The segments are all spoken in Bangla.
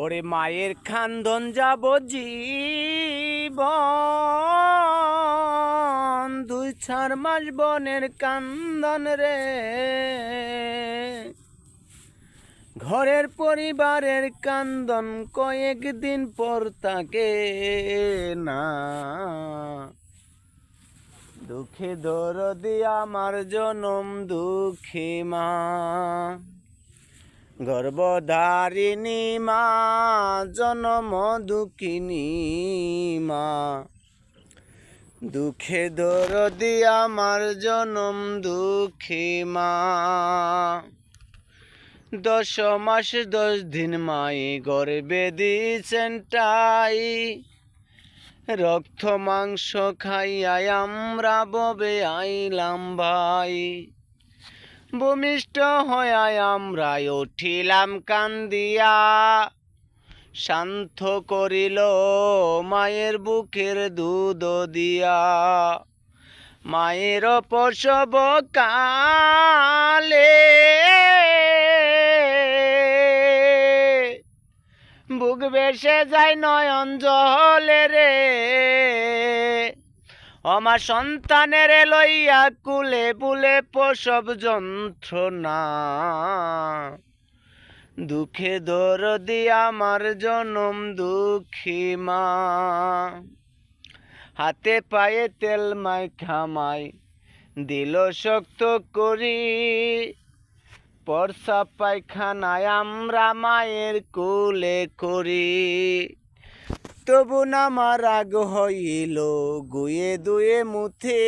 ওরে মায়ের খান্দন যাব জীবন 2-4 মাস বনের কান্দন রে ঘরের পরিবারের কান্দন কয়েকদিন পর থাকে না দুঃখে দরদি আমার জনম দুঃখী মা গর্ভধারিণী মা জনম দুঃখিনী মা দুঃখে দরদি আমার জনম দুঃখী মা 10 মাস 10 দিন মাই গর্ভে দিয়েছেন টাই রক্ত মাংস খাইয়াই আমরা ববে আইলাম ভাই ভূমিষ্ঠ হইয়াই আমরা উঠিলাম কান্দিয়া শান্ত করিল মায়ের বুকের দুধ দিয়া মায়ের প্রসব কালে বুক বেসে যায় নয়ন জলে রে আমার সন্তানের লইয়া কুলে বুলে প্রসব যন্ত্রণা দুঃখে দরদি আমার জনম দুঃখী মা হাতে পায়ে তেল মাই দিল শক্ত করি প্রস্রাব পায়খানায় আমরা মায়ের কুলে করি তবু না আমার রাগ হইল গুয়ে দুয়ে মুথে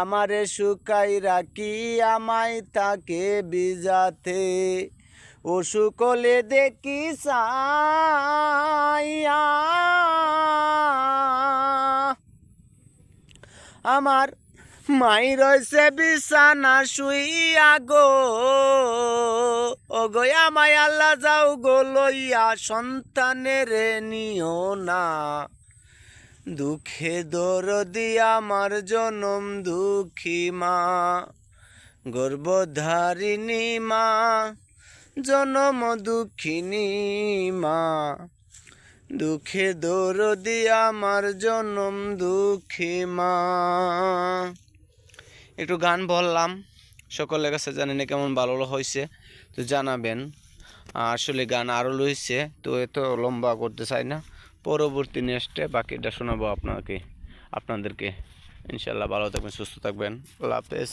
আমারে শুকাই রাখি আমায় তাকে বিজাতে ও শুকলে দেখি সাইয়া আমার মাই রয়েছে বিছানা শুইয়া গো ও গয়া মাই আল্লাহ যাও গো লইয়া সন্তানের নিও না দুঃখে দরদি আমার জনম দুঃখী মা গর্ভধারিণী মা জনম দুঃখিনী মা দুঃখে দরদি আমার জনম দুঃখী মা একটু গান বললাম সকলের কাছে জানি না কেমন ভালো হয়েছে তো জানাবেন আসলে গান আরও রয়েছে তো এত লম্বা করতে চাই না পরবর্তী নেক্সটে বাকিটা শোনাবো আপনাদেরকে ইনশাল্লাহ ভালো থাকবেন সুস্থ থাকবেন আল্লাহ হাফেজ।